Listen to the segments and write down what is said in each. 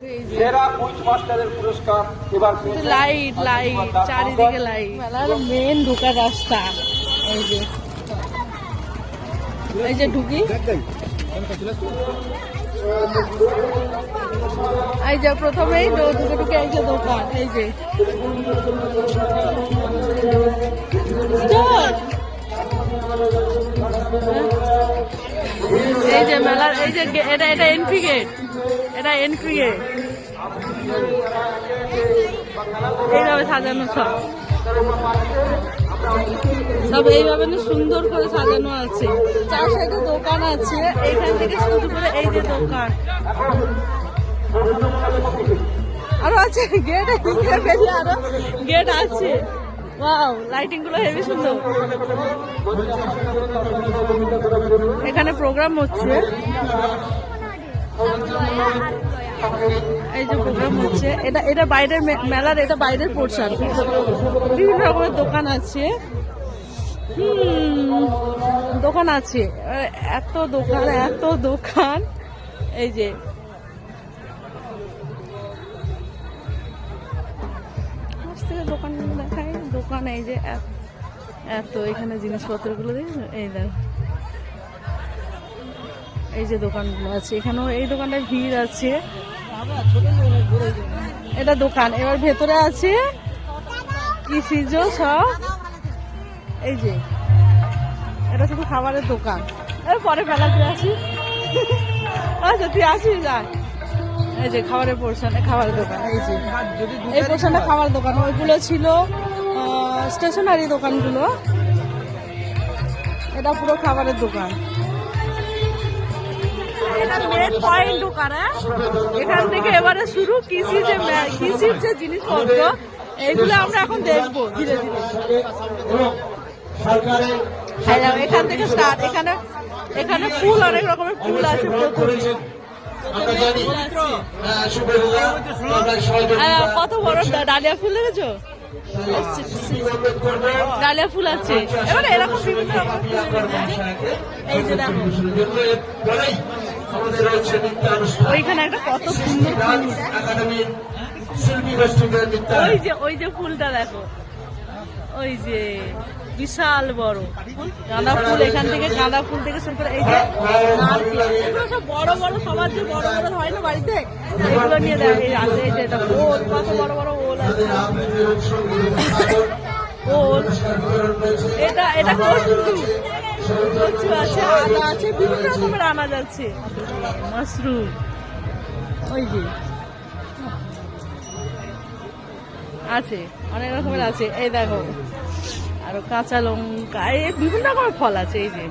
সেরা কুইজ মাস্টারের পুরস্কার এবার লাইট লাইট চারিদিকে লাইট মেলার মেন ঢোকার রাস্তা। এই যে ঢুকি, এই যে প্রথমেই ঢুকে ঢুকে এই যে দোকান, এই যে এই যে মেলার এই যে এটা এন্ট্রি গেট, এটা এন্ট্রি গেট। এইভাবে সাজানো সব সব এইভাবে সুন্দর করে সাজানো আছে। চার সাইডে দোকান আছে, এইখান থেকে শুরু করে এই যে দোকান আরো আছে, গেট আরো গেট আছে। ওয়াও, লাইটিং গুলো হেভি সুন্দর। এখানে প্রোগ্রাম হচ্ছে, এই যে প্রোগ্রাম হচ্ছে, এটা বাইরের মেলার, এটা বাইরের পোর্শন। বিভিন্ন রকমের দোকান আছে, দোকান আছে, এত দোকান এত দোকান। এই যে দোকানগুলো দেখায়, দোকান এই যে এত এখানে জিনিসপত্রগুলো দেখুন। এই দেখ, এই যে দোকানগুলো আছে, এখানেও এই দোকানটায় ভিড় আছে। এটা দোকান, এবার ভেতরে আছে কৃষিজ সব। এই যে এটা শুধু খাবারের দোকান। পরে মেলাতে আসি, আচ্ছা তুই আসিস যা। এই যে খাবারের পোর্শনে খাবারের দোকান, এই যে এই পোর্শনে খাবারের দোকান। ওইগুলো ছিল স্টেশনারি দোকানগুলো, এটা পুরো খাবারের দোকান। এটা মেন পয়েন্ট দোকান। এখান থেকে এবারে শুরু কৃষির যে জিনিসপত্র, এইগুলো আমরা এখন দেখবো ধীরে ধীরে। এখান থেকে স্টার্ট। এখানে ফুল, অনেক রকমের ফুল আছে। কত বড় ডালিয়া ফুল দেখেছো? ডালিয়া ফুল আছে, এবারে এরকম বিভিন্ন রকম। এই যে দেখো, ওইখানে একটা কত সুন্দর ফুল। ওই যে ফুলটা দেখো, ওই যে বিশাল বড় গাঁদা ফুল। এখান থেকে গাঁদা ফুল থেকে শুরু করে এই যে এগুলো সব বড় বড়, সবার যে বড় বড় হয় না বাড়িতে, এগুলো নিয়ে দেখে আছে। এই যে এটা ওল, কত বড় বড় ওল আছে। ওল, এটা কচু আছে, আদা আছে, বিভিন্ন রকমের আনাজ আছে, মাশরুম। ওই যে আছে, অনেক রকমের আছে। এই দেখো আরো কাঁচা লঙ্কা, এই বিভিন্ন রকমের ফল আছে। এই যে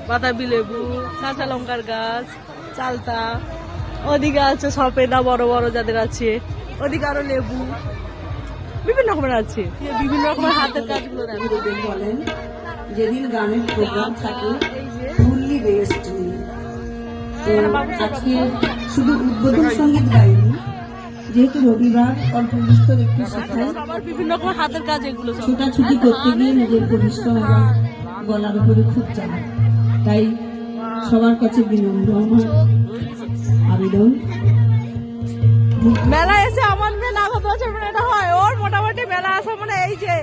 বাতাবি লেবু, কাঁচা লঙ্কার গাছ, চালতা। ওদিকে আছে সপেদা, বড় বড় যাদের আছে। ওদিকে আরো লেবু, বিভিন্ন রকমের আছে। বিভিন্ন রকমের হাতের কাজগুলো বলেন। যেদিন গানের প্রোগ্রাম থাকে ফুললি রেস্ট নেই। তো আজকে শুধু উদ্বোধন সঙ্গীত গাইনি, যেহেতু রবিবার অল্প বিস্তর একটু শেখায়। বিভিন্ন রকম হাতের কাজ, এগুলো ছোটাছুটি করতে গিয়ে নিজের পরিশ্রম এবং গলার উপরে খুব চাপ। তাই সবার কাছে বিনম্র আমার আবেদন, মেলা এসে আমার মেয়ে না গত বছর মানে এটা হয় ওর মোটামুটি মেলা আসা মানে এই যে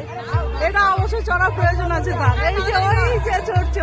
এটা অবশ্যই চড়ার প্রয়োজন আছে তার। এই যে ওই যে চড়ছে,